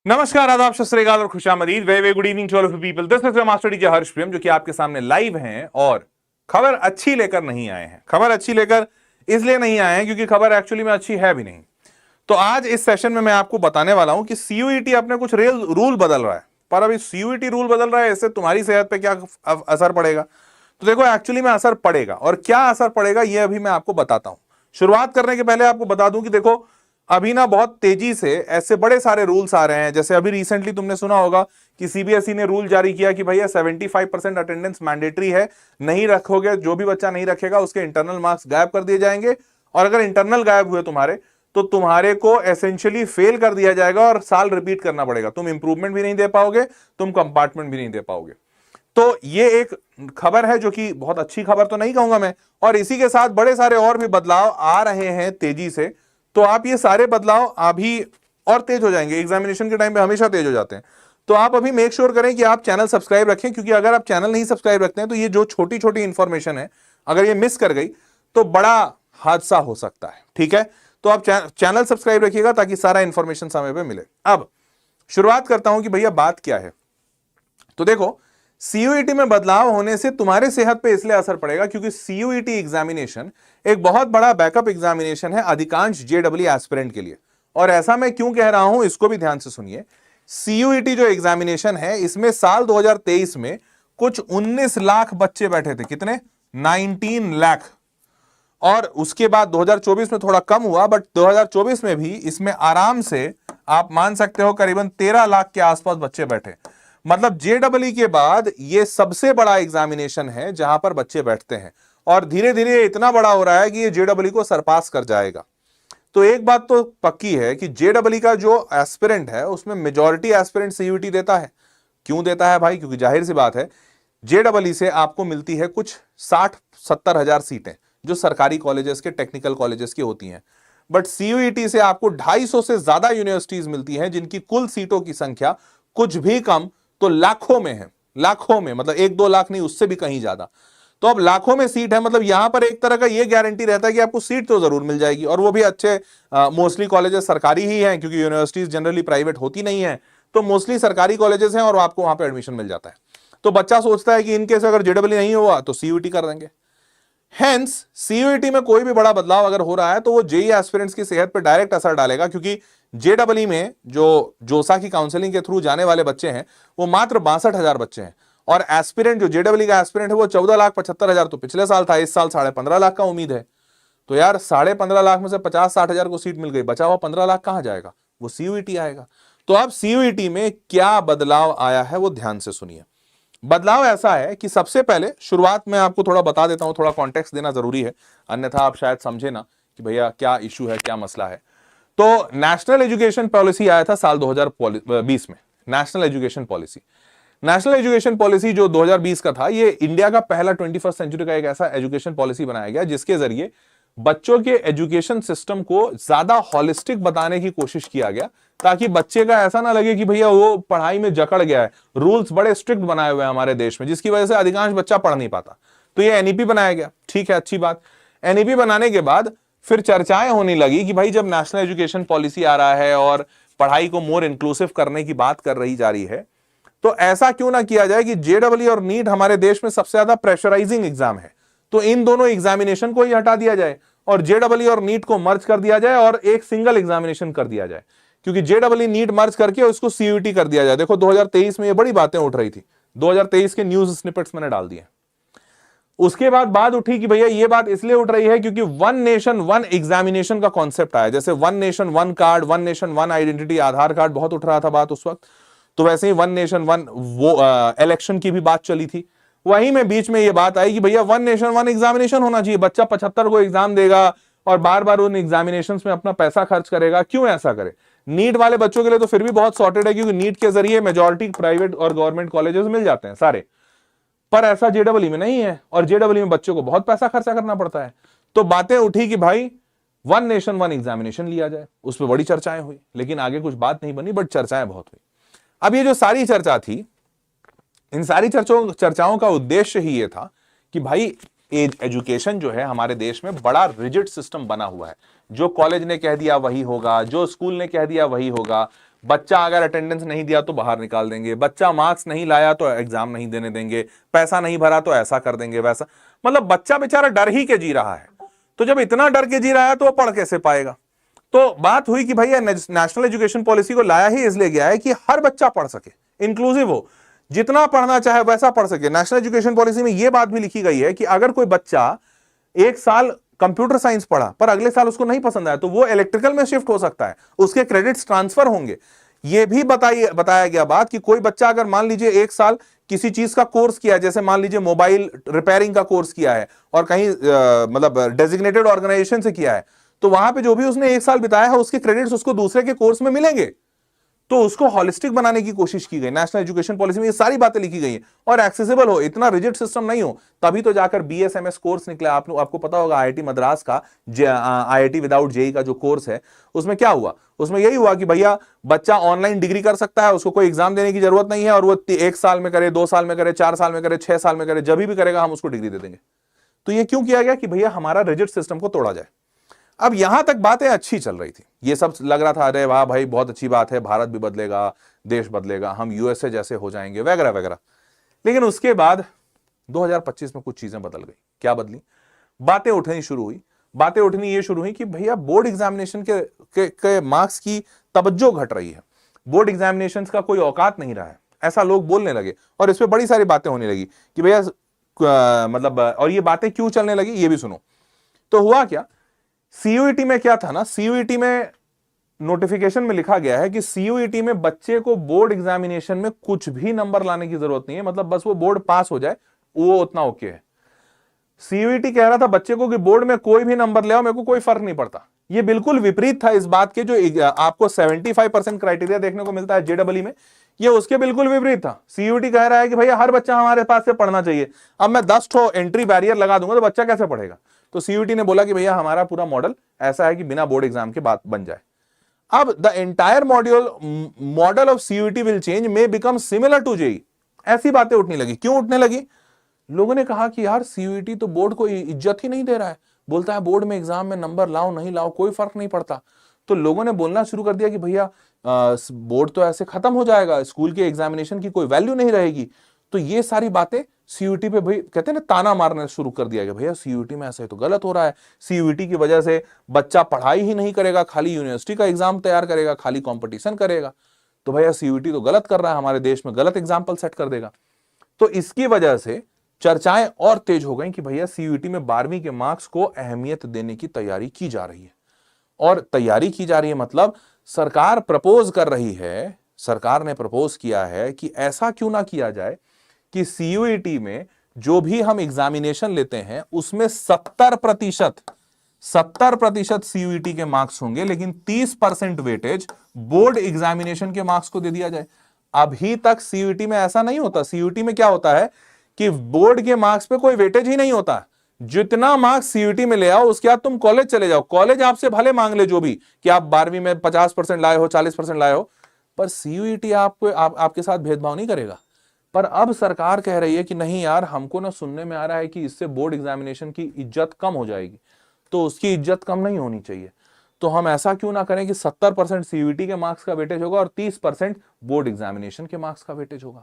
नमस्कार, आदाब, सत श्री अकाल और खुशामदीद। Very good evening to all of you people. This is your master teacher Harsh Priyam, जो कि आपके सामने लाइव हैं और खबर अच्छी लेकर नहीं आए हैं। खबर अच्छी लेकर इसलिए नहीं आए हैं क्योंकि खबर एक्चुअली में अच्छी है भी नहीं। तो आज इस सेशन में मैं आपको बताने वाला हूं कि सीयूईटी अपने कुछ रूल बदल रहा है। पर अभी सीयूईटी रूल बदल रहा है, इससे तुम्हारी सेहत पे क्या असर पड़ेगा? तो देखो, एक्चुअली में असर पड़ेगा, और क्या असर पड़ेगा ये अभी मैं आपको बताता हूं। शुरुआत करने के पहले आपको बता दूं कि देखो, अभी ना बहुत तेजी से ऐसे बड़े सारे रूल्स आ रहे हैं। जैसे अभी रिसेंटली तुमने सुना होगा कि सीबीएसई ने रूल जारी किया कि भैया 75% अटेंडेंस मैंडेटरी है, नहीं रखोगे, जो भी बच्चा नहीं रखेगा उसके इंटरनल मार्क्स गायब कर दिए जाएंगे, और अगर इंटरनल गायब हुए तुम्हारे तो तुम्हारे को एसेंशियली फेल कर दिया जाएगा और साल रिपीट करना पड़ेगा। तुम इंप्रूवमेंट भी नहीं दे पाओगे, तुम कंपार्टमेंट भी नहीं दे पाओगे। तो ये एक खबर है जो कि बहुत अच्छी खबर तो नहीं कहूंगा मैं, और इसी के साथ बड़े सारे और भी बदलाव आ रहे हैं तेजी से। तो आप ये सारे बदलाव अभी और तेज हो जाएंगे, एग्जामिनेशन के टाइम पे हमेशा तेज हो जाते हैं। तो आप अभी मेक श्योर करें कि आप चैनल सब्सक्राइब रखें, क्योंकि अगर आप चैनल नहीं सब्सक्राइब रखते हैं तो ये जो छोटी छोटी इंफॉर्मेशन है, अगर ये मिस कर गई तो बड़ा हादसा हो सकता है। ठीक है, तो आप चैनल सब्सक्राइब रखिएगा ताकि सारा इंफॉर्मेशन समय पे मिले। अब शुरुआत करता हूं कि भैया बात क्या है। तो देखो, सीयूईटी में बदलाव होने से तुम्हारे सेहत पे इसलिए असर पड़ेगा क्योंकि सीयूईटी एग्जामिनेशन एक बहुत बड़ा बैकअप एग्जामिनेशन है अधिकांश जेडब्ल्यू एस्पिरेंट के लिए। और ऐसा मैं क्यों कह रहा हूं, इसको भी ध्यान से सुनिए। सीयूईटी जो एग्जामिनेशन है, इसमें साल 2023 में कुछ 19 लाख बच्चे बैठे थे। कितने? 19 लाख। और उसके बाद 2024 में थोड़ा कम हुआ, बट 2024 में भी इसमें आराम से आप मान सकते हो करीबन 13 लाख के आसपास बच्चे बैठे। मतलब जेडब्ल्यू के बाद ये सबसे बड़ा एग्जामिनेशन है जहां पर बच्चे बैठते हैं, और धीरे धीरे इतना बड़ा हो रहा है कि ये जेडब्ल्यू को सरपास कर जाएगा। तो एक बात तो पक्की है कि जेडब्ल्यू का जो एस्पिरेंट है उसमें मेजॉरिटी एस्पिरेंट सीयूईटी देता है। क्यों देता है भाई? क्योंकि जाहिर सी बात है, जेडब्ल्यू से आपको मिलती है कुछ 60-70 हजार सीटें जो सरकारी कॉलेजेस के, टेक्निकल कॉलेजेस की होती हैं। बट सीयूईटी से आपको 250 से ज्यादा यूनिवर्सिटीज मिलती हैं जिनकी कुल सीटों की संख्या कुछ भी कम तो लाखों में है। लाखों में, मतलब 1-2 लाख नहीं, उससे भी कहीं ज्यादा। तो अब लाखों में सीट है, मतलब यहां पर एक तरह का ये गारंटी रहता है कि आपको सीट तो जरूर मिल जाएगी, और वो भी अच्छे मोस्टली कॉलेजेस सरकारी ही हैं, क्योंकि यूनिवर्सिटीज जनरली प्राइवेट होती नहीं है। तो मोस्टली सरकारी कॉलेजेस हैं और आपको वहां पे एडमिशन मिल जाता है। तो बच्चा सोचता है कि इनकेस अगर जेडब्ल्यू नहीं हुआ तो सीयूईटी कर देंगे। हेंस सीयूईटी में कोई भी बड़ा बदलाव अगर हो रहा है तो वो जेई एस्पिरेंट्स की सेहत पर डायरेक्ट असर डालेगा, क्योंकि जेडब्ल्यू में जो जोसा की काउंसलिंग के थ्रू जाने वाले बच्चे हैं वो मात्र 62,000 बच्चे हैं, और एस्पिरेंट जो जेडब्ल्यू का एस्पिरेंट है वो 14,75,000 तो पिछले साल था। इस साल 15.5 लाख का उम्मीद है। तो यार 15.5 लाख में से 50-60 हजार को सीट मिल गई, बचा हुआ 15 लाख कहां जाएगा? वो सीयूईटी आएगा। तो अब सीयूईटी में क्या बदलाव आया है वो ध्यान से सुनिए। बदलाव ऐसा है कि सबसे पहले शुरुआत में आपको थोड़ा बता देता हूं, थोड़ा कॉन्टेक्स्ट देना जरूरी है, अन्यथा आप शायद समझे ना कि भैया क्या इशू है, क्या मसला है। तो नेशनल एजुकेशन पॉलिसी आया था साल 2020 में। नेशनल एजुकेशन पॉलिसी जो 2020 का था, ये इंडिया का पहला 21st सेंचुरी का एक ऐसा एजुकेशन पॉलिसी बनाया गया जिसके जरिए बच्चों के एजुकेशन सिस्टम को ज्यादा हॉलिस्टिक बताने की कोशिश किया गया, ताकि बच्चे का ऐसा ना लगे कि भैया वो पढ़ाई में जकड़ गया है। रूल्स बड़े स्ट्रिक्ट बनाए हुए हैं हमारे देश में, जिसकी वजह से अधिकांश बच्चा पढ़ नहीं पाता। तो ये एनईपी बनाया गया। ठीक है, अच्छी बात। एनईपी बनाने के बाद फिर चर्चाएं होने लगी कि भाई जब नेशनल एजुकेशन पॉलिसी आ रहा है और पढ़ाई को मोर इंक्लूसिव करने की बात कर रही जा रही है, तो ऐसा क्यों ना किया जाए कि जेडब्ल्यू और नीट हमारे देश में सबसे ज्यादा प्रेशराइजिंग एग्जाम है, तो इन दोनों एग्जामिनेशन को ही हटा दिया जाए और जेडब्ल्यू और नीट को मर्ज कर दिया जाए और एक सिंगल एग्जामिनेशन कर दिया जाए। क्योंकि जेडब्ल्यू नीट मर्ज करके उसको सीयूईटी कर दिया जाए। देखो 2023 में ये बड़ी बातें उठ रही थी, 2023 के न्यूज स्निपेट्स मैंने डाल दिए। उसके बाद बात उठी कि भैया ये बात इसलिए उठ रही है क्योंकि वन नेशन वन एग्जामिनेशन का कॉन्सेप्ट आया। जैसे one nation one card, one nation one identity, Aadhaar card बहुत उठ रहा था बात उस वक्त, तो वैसे ही वन नेशन वन वो इलेक्शन की भी बात चली थी। वहीं में बीच में ये बात आई कि भैया वन नेशन वन एग्जामिनेशन होना चाहिए। बच्चा 75 को एग्जाम देगा और बार बार उन एग्जामिनेशंस में अपना पैसा खर्च करेगा, क्यों ऐसा करे? नीट वाले बच्चों के लिए तो फिर भी बहुत सॉर्टेड है, क्योंकि नीट के जरिए मेजॉरिटी प्राइवेट और गवर्नमेंट कॉलेजेस मिल जाते हैं सारे। पर ऐसा जेडब्ल्यू में नहीं है, और जेडब्ल्यू में बच्चों को बहुत पैसा खर्चा करना पड़ता है। तो बातें उठी कि भाई वन नेशन वन एग्जामिनेशन लिया जाए। उस पर बड़ी चर्चाएं हुई, लेकिन आगे कुछ बात नहीं बनी, बट चर्चाएं बहुत हुई। अब ये जो सारी चर्चा थी, इन सारी चर्चाओं का उद्देश्य ही ये था कि भाई एजुकेशन जो है हमारे देश में बड़ा रिजिड सिस्टम बना हुआ है। जो कॉलेज ने कह दिया वही होगा, जो स्कूल ने कह दिया वही होगा। बच्चा अगर अटेंडेंस नहीं दिया तो बाहर निकाल देंगे, बच्चा मार्क्स नहीं लाया तो एग्जाम नहीं देने देंगे, पैसा नहीं भरा तो ऐसा कर देंगे वैसा। मतलब बच्चा बेचारा डर ही के जी रहा है। तो जब इतना डर के जी रहा है तो वो पढ़ कैसे पाएगा? तो बात हुई कि भैया नेशनल एजुकेशन पॉलिसी को लाया ही इसलिए गया है कि हर बच्चा पढ़ सके, इंक्लूसिव हो, जितना पढ़ना चाहे वैसा पढ़ सके। नेशनल एजुकेशन पॉलिसी में यह बात भी लिखी गई है कि अगर कोई बच्चा एक साल कंप्यूटर साइंस पढ़ा पर अगले साल उसको नहीं पसंद आया तो वो इलेक्ट्रिकल में शिफ्ट हो सकता है, उसके क्रेडिट्स ट्रांसफर होंगे। यह भी बताया गया बात कि कोई बच्चा अगर मान लीजिए एक साल किसी चीज का कोर्स किया है, जैसे मान लीजिए मोबाइल रिपेयरिंग का कोर्स किया है और कहीं मतलब डेजिग्नेटेड ऑर्गेनाइजेशन से किया है, तो वहां पे जो भी उसने एक साल बिताया है उसके क्रेडिट्स उसको दूसरे के कोर्स में मिलेंगे। तो उसको हॉलिस्टिक बनाने की कोशिश की गई। नेशनल एजुकेशन पॉलिसी में ये सारी बातें लिखी गई हैं और एक्सेसिबल हो, इतना रिजिड सिस्टम नहीं हो, तभी तो जाकर BSMS कोर्स निकला। आपको पता होगा IIT मद्रास का IIT विदाउट जेई का जो कोर्स है, उसमें क्या हुआ? उसमें यही हुआ कि भैया बच्चा ऑनलाइन डिग्री कर सकता है, उसको कोई एग्जाम देने की जरूरत नहीं है, और वो 1 साल में करे, 2 साल में करे, 4 साल में करे, 6 साल में करे, जब भी करेगा हम उसको डिग्री दे देंगे। तो ये क्यों किया गया? कि भैया हमारा रिजिड सिस्टम को तोड़ा जाए। अब यहां तक बातें अच्छी चल रही थी, ये सब लग रहा था अरे वाह भाई बहुत अच्छी बात है, भारत भी बदलेगा, देश बदलेगा, हम USA जैसे हो जाएंगे वगैरह वगैरह। लेकिन उसके बाद 2025 में कुछ चीजें बदल गई। क्या बदली? बातें उठनी शुरू हुई। बातें उठनी ये शुरू हुई कि भैया बोर्ड एग्जामिनेशन के मार्क्स की तवज्जो घट रही है, बोर्ड एग्जामिनेशन का कोई औकात नहीं रहा है, ऐसा लोग बोलने लगे। और इस पर बड़ी सारी बातें होने लगी कि भैया मतलब, और ये बातें क्यों चलने लगी ये भी सुनो। तो हुआ क्या, CUET में क्या था ना, CUET में नोटिफिकेशन में लिखा गया है कि CUET में बच्चे को बोर्ड एग्जामिनेशन में कुछ भी नंबर लाने की जरूरत नहीं है, मतलब बस वो बोर्ड पास हो जाए वो उतना ओके है। CUET कह रहा था बच्चे को कि बोर्ड में कोई भी नंबर ले आओ, मेरे को कोई फर्क नहीं पड़ता। ये बिल्कुल विपरीत था इस बात के जो आपको 75% क्राइटेरिया देखने को मिलता है JEE में, ये उसके बिल्कुल विपरीत था। CUET कह रहा है कि भैया हर बच्चा हमारे पास से पढ़ना चाहिए। अब मैं 10 ठो एंट्री बैरियर लगा दूंगा तो बच्चा कैसे पढ़ेगा? तो CUET ने बोला कि भैया हमारा पूरा मॉडल ऐसा है कि बिना बोर्ड एग्जाम के बात बन जाए। अब the entire model of CUET will change, may become similar to JEE। ऐसी बातें उठने लगी। क्यों उठने लगी? लोगों ने कहा कि यार CUET तो बोर्ड को इज्जत ही नहीं दे रहा है, बोलता है बोर्ड में एग्जाम में नंबर लाओ नहीं लाओ कोई फर्क नहीं पड़ता। तो लोगों ने बोलना शुरू कर दिया कि भैया बोर्ड तो ऐसे खत्म हो जाएगा, स्कूल के एग्जामिनेशन की कोई वैल्यू नहीं रहेगी। तो ये सारी बातें CUET पे भाई कहते हैं ना ताना मारना शुरू कर दिया गया, भैया CUET में ऐसे तो गलत हो रहा है, CUET की वजह से बच्चा पढ़ाई ही नहीं करेगा, खाली यूनिवर्सिटी का एग्जाम तैयार करेगा, खाली कंपटीशन करेगा, तो भैया CUET तो गलत कर रहा है, हमारे देश में गलत एग्जाम्पल सेट कर देगा। तो इसकी वजह से चर्चाएं और तेज हो गई कि भैया CUET में 12वीं के मार्क्स को अहमियत देने की तैयारी की जा रही है। और तैयारी की जा रही है मतलब सरकार प्रपोज कर रही है, सरकार ने प्रपोज किया है कि ऐसा क्यों ना किया जाए कि CUET में जो भी हम एग्जामिनेशन लेते हैं उसमें 70% CUET के मार्क्स होंगे, लेकिन 30% वेटेज बोर्ड एग्जामिनेशन के मार्क्स को दे दिया जाए। अभी तक CUET में ऐसा नहीं होता। CUET में क्या होता है कि बोर्ड के मार्क्स पे कोई वेटेज ही नहीं होता। जितना मार्क्स CUET में ले आओ उसके बाद तुम कॉलेज चले जाओ, कॉलेज आपसे भले मांग ले जो भी कि आप 12वीं में 50% लाए हो, 40% लाए हो, पर CUET आपके साथ भेदभाव नहीं करेगा। पर अब सरकार कह रही है कि नहीं यार, हमको ना सुनने में आ रहा है कि इससे बोर्ड एग्जामिनेशन की इज्जत कम हो जाएगी, तो उसकी इज्जत कम नहीं होनी चाहिए। तो हम ऐसा क्यों ना करें कि 70% CUET के मार्क्स का वेटेज होगा और 30% बोर्ड एग्जामिनेशन के मार्क्स का वेटेज होगा।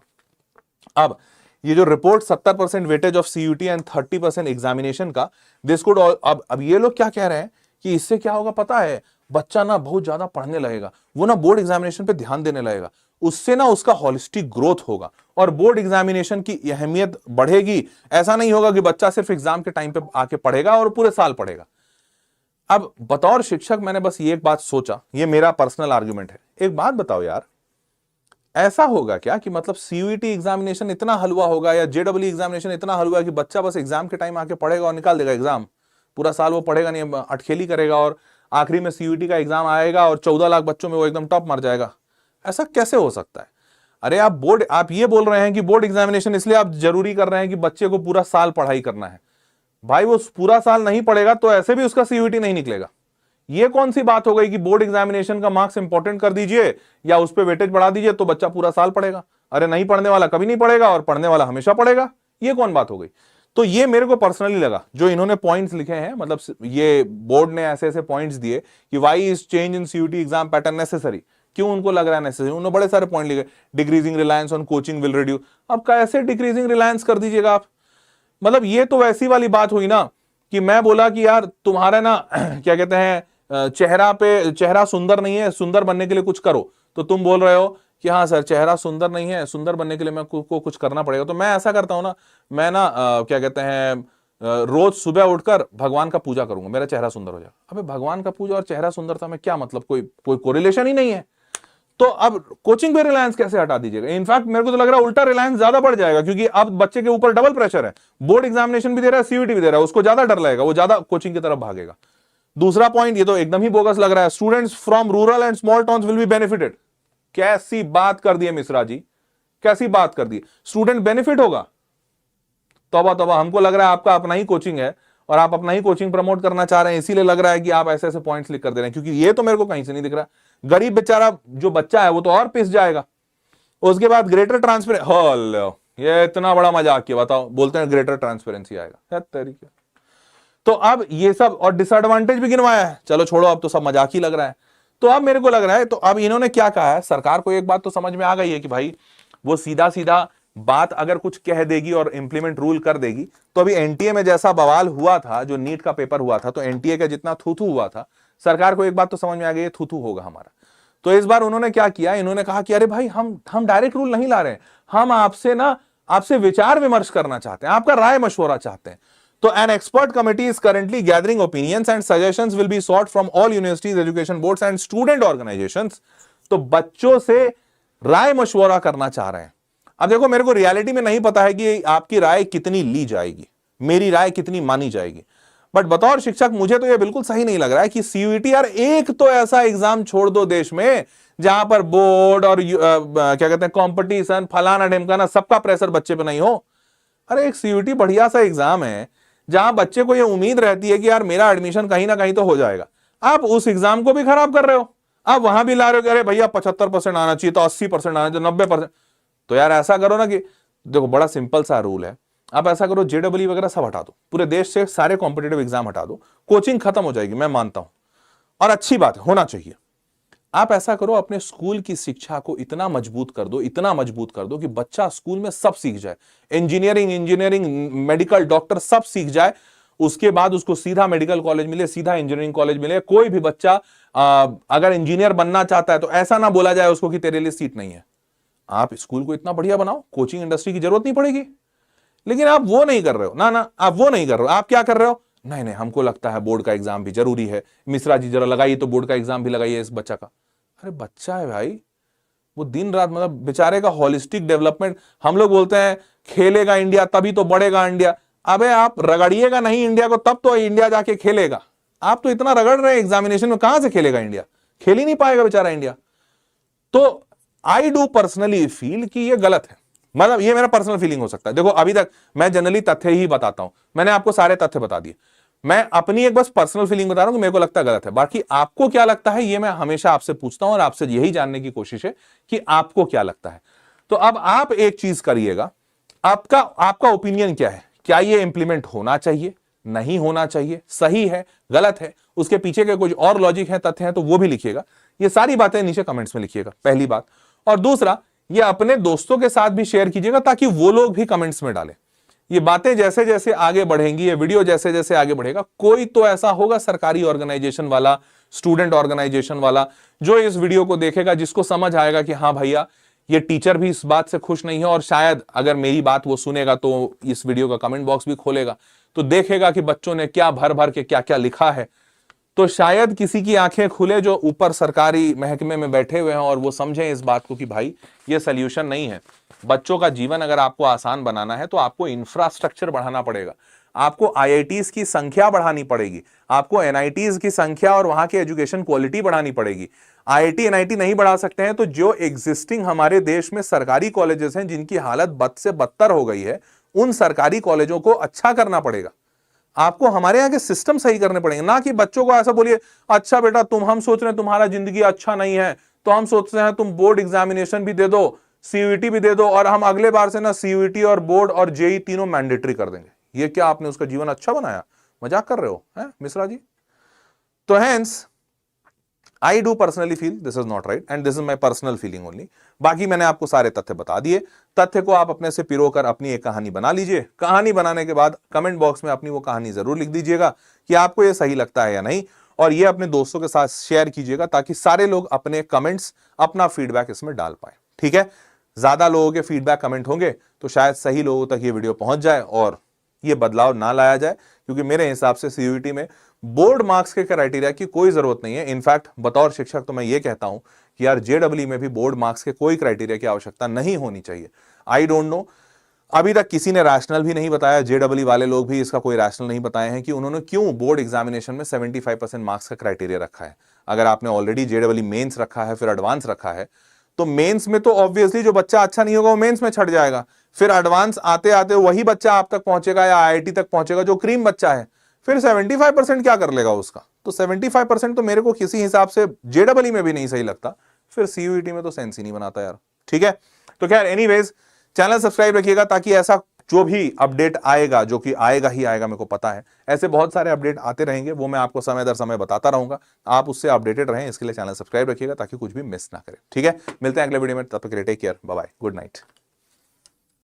अब ये जो report 70% weightage of CUET and 30% examination का, दिस कुड, अब ये लोग क्या कह रहे हैं कि इससे क्या होगा पता है, बच्चा ना बहुत ज्यादा पढ़ने लगेगा, वो ना बोर्ड एग्जामिनेशन पे ध्यान देने लगेगा, उससे ना उसका होलिस्टिक ग्रोथ होगा और बोर्ड एग्जामिनेशन की अहमियत बढ़ेगी। ऐसा नहीं होगा कि बच्चा सिर्फ एग्जाम के टाइम पे आके पढ़ेगा और पूरे साल पढ़ेगा। अब बतौर शिक्षक मैंने बस ये एक बात सोचा, ये मेरा पर्सनल आर्ग्यूमेंट है। एक बात बताओ यार, ऐसा होगा क्या कि मतलब CUET एग्जामिनेशन इतना हलवा होगा या JEE एग्जामिनेशन इतना हलवा कि बच्चा बस एग्जाम के टाइम आके पढ़ेगा और निकाल देगा एग्जाम, पूरा साल वो पढ़ेगा नहीं, अटखेली करेगा और आखिरी में CUET का एग्जाम आएगा और 14 लाख बच्चों में वो एकदम टॉप मार जाएगा? ऐसा कैसे हो सकता है? अरे आप ये बोल रहे हैं कि बोर्ड एग्जामिनेशन इसलिए आप जरूरी कर रहे हैं कि बच्चे को पूरा साल पढ़ाई करना है। भाई वो पूरा साल नहीं पढ़ेगा तो ऐसे भी उसका CUET नहीं निकलेगा। ये कौन सी बात हो गई कि बोर्ड एग्जामिनेशन का मार्क्स इंपॉर्टेंट कर दीजिए या उस पर वेटेज बढ़ा दीजिए तो बच्चा पूरा साल पढ़ेगा? अरे नहीं पढ़ने वाला कभी नहीं पढ़ेगा और पढ़ने वाला हमेशा पढ़ेगा। ये कौन बात हो गई? तो ये मेरे को पर्सनली लगा, जो इन्होंने पॉइंट्स लिखे हैं, मतलब ये बोर्ड ने ऐसे ऐसे पॉइंट्स दिए कि why is change in CUET exam pattern necessary, क्यों उनको लग रहा है नेसेसरी? उन्होंने बड़े सारे पॉइंट लिखे, decreasing reliance on coaching will reduce. अब कैसे डिक्रीजिंग रिलायंस कर दीजिएगा आप? मतलब ये तो वैसी वाली बात हुई ना कि मैं बोला कि यार तुम्हारा ना क्या कहते हैं चेहरा सुंदर नहीं है, सुंदर बनने के लिए कुछ करो, तो तुम बोल रहे हो कि हाँ सर चेहरा सुंदर नहीं है, सुंदर बनने के लिए मैं को कुछ करना पड़ेगा। तो मैं ऐसा करता हूं ना, मैं ना क्या कहते हैं रोज सुबह उठकर भगवान का पूजा करूंगा, मेरा चेहरा सुंदर हो जाए। अबे भगवान का पूजा और चेहरा सुंदरता में क्या मतलब? कोई कोरिलेशन ही नहीं है। तो अब कोचिंग पे रिलायंस कैसे हटा दीजिएगा? इनफैक्ट मेरे को तो लग रहा है उल्टा रिलायंस ज्यादा बढ़ जाएगा, क्योंकि अब बच्चे के ऊपर डबल प्रेशर है, बोर्ड एग्जामिनेशन भी दे रहा है, सीयूईटी भी दे रहा है, उसको ज्यादा डर लगेगा, वो ज्यादा कोचिंग की तरफ भागेगा। दूसरा पॉइंट, ये तो एकदम ही बोगस लग रहा है, students from rural and small towns will be benefited. कैसी बात कर दी है मिश्रा जी, कैसी बात कर दी? स्टूडेंट बेनिफिट होगा? तौबा तौबा, हमको लग रहा है आपका अपना ही कोचिंग है और आप अपना ही कोचिंग प्रमोट करना चाह रहे हैं, इसीलिए लग रहा है कि आप ऐसे ऐसे पॉइंट्स लिख कर दे रहे हैं, क्योंकि ये तो मेरे को कहीं से नहीं दिख रहा। गरीब बेचारा जो बच्चा है वो तो और पिस जाएगा। उसके बाद ग्रेटर ट्रांसपेरेंसी, ये इतना बड़ा मजाक किया, बताओ, बोलते हैं ग्रेटर ट्रांसपेरेंसी आएगा तरीके। तो अब ये सब और डिसएडवांटेज भी गिनवाया है, चलो छोड़ो, अब तो सब मजाक ही लग रहा है। तो अब मेरे को लग रहा है, तो अब इन्होंने क्या कहा है, सरकार को एक बात तो समझ में आ गई है कि भाई वो सीधा सीधा बात अगर कुछ कह देगी और इंप्लीमेंट रूल कर देगी, तो अभी एनटीए में जैसा बवाल हुआ था, जो नीट का पेपर हुआ था, तो एनटीए का जितना थूथू हुआ था, सरकार को एक बात तो समझ में आ गई, थूथू होगा हमारा। तो इस बार उन्होंने क्या किया, इन्होंने कहा कि अरे भाई हम डायरेक्ट रूल नहीं ला रहे हैं, हम आपसे विचार विमर्श करना चाहते हैं, आपका राय मशवरा चाहते हैं। तो an expert committee is currently gathering opinions and suggestions will be sought from all universities, education boards and student organisations. तो बच्चों से राय मशवरा करना चाह रहे हैं। अब देखो, मेरे को रियलिटी में नहीं पता है कि आपकी राय कितनी ली जाएगी, मेरी राय कितनी मानी जाएगी, बट बतौर शिक्षक मुझे तो यह बिल्कुल सही नहीं लग रहा है कि सीयूईटी, यार एक तो ऐसा एग्जाम छोड़ दो देश में जहां पर बोर्ड और क्या कहते हैं कंपटीशन फलाना ढिमकाना सबका प्रेशर बच्चे पे नहीं हो। अरे एक सीयूईटी बढ़िया सा एग्जाम है जहां बच्चे को यह उम्मीद रहती है कि यार मेरा एडमिशन कहीं ना कहीं तो हो जाएगा, आप उस एग्जाम को भी खराब कर रहे हो। आप वहां भी ला रहे हो कि अरे भैया 75% आना चाहिए, तो 80% आना चाहिए, 90%। तो यार ऐसा करो ना कि देखो, बड़ा सिंपल सा रूल है, आप ऐसा करो जेडब्ल्यू वगैरह सब हटा दो, पूरे देश से सारे कॉम्पिटेटिव एग्जाम हटा दो, कोचिंग खत्म हो जाएगी, मैं मानता हूं, और अच्छी बात है, होना चाहिए। आप ऐसा करो, अपने स्कूल की शिक्षा को इतना मजबूत कर दो, इतना मजबूत कर दो कि बच्चा स्कूल में सब सीख जाए, इंजीनियरिंग मेडिकल डॉक्टर सब सीख जाए, उसके बाद उसको सीधा मेडिकल कॉलेज मिले, सीधा इंजीनियरिंग कॉलेज मिले। कोई भी बच्चा अगर इंजीनियर बनना चाहता है तो ऐसा ना बोला जाए उसको कि तेरे लिए सीट नहीं है। आप स्कूल को इतना बढ़िया बनाओ, कोचिंग इंडस्ट्री की जरूरत नहीं पड़ेगी। लेकिन आप वो नहीं कर रहे हो ना, आप वो नहीं कर रहे हो। आप क्या कर रहे हो, नहीं हमको लगता है बोर्ड का एग्जाम भी जरूरी है, मिश्रा जी जरा लगाइए तो बोर्ड का एग्जाम भी लगाइए इस बच्चा का। अरे बच्चा है भाई, वो दिन रात मतलब बेचारे का होलिस्टिक डेवलपमेंट। हम लोग बोलते हैं खेलेगा इंडिया तभी तो बढ़ेगा इंडिया। अबे आप रगड़िएगा नहीं इंडिया को, तब तो इंडिया जाके खेलेगा। आप तो इतना रगड़ रहे हैं एग्जामिनेशन में, कहां से खेलेगा इंडिया? खेल ही नहीं पाएगा बेचारा इंडिया। तो आई डू पर्सनली फील कि ये गलत है, मतलब ये मेरा पर्सनल फीलिंग हो सकता है। देखो अभी तक मैं जनरली तथ्य ही बताता हूं, मैंने आपको सारे तथ्य बता दिए, मैं अपनी एक बस पर्सनल फीलिंग बता रहा हूं कि मेरे को लगता है गलत है। बाकी आपको क्या लगता है ये मैं हमेशा आपसे पूछता हूं और आपसे यही जानने की कोशिश है कि आपको क्या लगता है। तो अब आप एक चीज करिएगा, आपका ओपिनियन क्या है, क्या ये इंप्लीमेंट होना चाहिए, नहीं होना चाहिए, सही है, गलत है, उसके पीछे के कुछ और लॉजिक है, तथ्य हैं तो वो भी लिखिएगा। ये सारी बातें नीचे कमेंट्स में लिखिएगा, पहली बात। और दूसरा, ये अपने दोस्तों के साथ भी शेयर कीजिएगा ताकि वो लोग भी कमेंट्स में डालें। ये बातें जैसे जैसे आगे बढ़ेंगी, ये वीडियो जैसे जैसे आगे बढ़ेगा, कोई तो ऐसा होगा सरकारी ऑर्गेनाइजेशन वाला, स्टूडेंट ऑर्गेनाइजेशन वाला, जो इस वीडियो को देखेगा, जिसको समझ आएगा कि हाँ भैया ये टीचर भी इस बात से खुश नहीं है, और शायद अगर मेरी बात वो सुनेगा तो इस वीडियो का कमेंट बॉक्स भी खोलेगा, तो देखेगा कि बच्चों ने क्या भर भर के क्या क्या लिखा है, तो शायद किसी की आंखें खुले जो ऊपर सरकारी महकमे में बैठे हुए हैं, और वो समझें इस बात को कि भाई ये सल्यूशन नहीं है। बच्चों का जीवन अगर आपको आसान बनाना है तो आपको इंफ्रास्ट्रक्चर बढ़ाना पड़ेगा, आपको आईआईटीज की संख्या बढ़ानी पड़ेगी, आपको एनआईटीज की संख्या और वहां की एजुकेशन क्वालिटी बढ़ानी पड़ेगी। आईआईटी एनआईटी नहीं बढ़ा सकते हैं तो जो एग्जिस्टिंग हमारे देश में सरकारी कॉलेजेस हैं जिनकी हालत बद से बदतर हो गई है, उन सरकारी कॉलेजों को अच्छा करना पड़ेगा। आपको हमारे यहाँ के सिस्टम सही करने पड़ेंगे, ना कि बच्चों को ऐसा बोलिए अच्छा बेटा हम सोच रहे हैं तुम्हारा जिंदगी अच्छा नहीं है तो हम सोचते हैं तुम बोर्ड एग्जामिनेशन भी दे दो, सीयूईटी भी दे दो, और हम अगले बार से ना सीयूईटी और बोर्ड और जेई तीनों मैंडेटरी कर देंगे। ये क्या आपने उसका जीवन अच्छा बनाया? मजाक कर रहे हो हैं मिश्रा जी? तो hence I do personally feel this is not right and this is my personal feeling only. बाकी मैंने आपको सारे तथ्य बता दिए। तथ्य को आप अपने से पिरोकर अपनी एक कहानी बना लीजिए। कहानी बनाने के बाद कमेंट बॉक्स में अपनी वो कहानी जरूर लिख दीजिएगा कि आपको ये सही लगता है या नहीं, और ये अपने दोस्तों के साथ शेयर कीजिएगा ताकि सारे लोग अपने कमेंट्स, अपना फीडबैक इसमें डाल पाए। ठीक है, ज्यादा लोगों के फीडबैक कमेंट होंगे तो शायद सही लोगों तक ये वीडियो पहुंच जाए और ये बदलाव ना लाया जाए, क्योंकि मेरे हिसाब से सीयूईटी में बोर्ड मार्क्स के क्राइटेरिया की कोई जरूरत नहीं है। इनफैक्ट बतौर शिक्षक तो मैं ये कहता हूं कि यार जेडब्ल्यू में भी बोर्ड मार्क्स के कोई क्राइटेरिया की आवश्यकता नहीं होनी चाहिए। आई डोंट नो, अभी तक किसी ने रैशनल भी नहीं बताया, जेडब्ल्यू वाले लोग भी इसका कोई रैशनल नहीं बताए हैं कि उन्होंने क्यों बोर्ड एग्जामिनेशन में 75% मार्क्स का क्राइटेरिया रखा है। अगर आपने ऑलरेडी जेडब्ल्यू मेंस रखा है, फिर एडवांस रखा है, तो मेंस में तो ऑब्वियसली जो बच्चा अच्छा नहीं होगा वो मेंस में छट जाएगा, फिर एडवांस आते आते वही बच्चा आप तक पहुंचेगा या आईआईटी तक पहुंचेगा जो क्रीम बच्चा है, फिर 75% क्या कर लेगा उसका। तो 75% तो मेरे को किसी हिसाब से जेडब्ल्यू में भी नहीं सही लगता, फिर सीयूईटी में तो सेंस ही नहीं बनाता यार। ठीक है, तो खैर एनीवेज चैनल सब्सक्राइब रखिएगा ताकि ऐसा जो भी अपडेट आएगा, जो कि आएगा ही आएगा, मेरे को पता है, ऐसे बहुत सारे अपडेट आते रहेंगे, वो मैं आपको समय दर समय बताता रहूंगा। आप उससे अपडेटेड रहें, इसके लिए चैनल सब्सक्राइब रखिएगा ताकि कुछ भी मिस ना करें। ठीक है, मिलते हैं अगले वीडियो में, तब तक के लिए take care, bye bye, good night.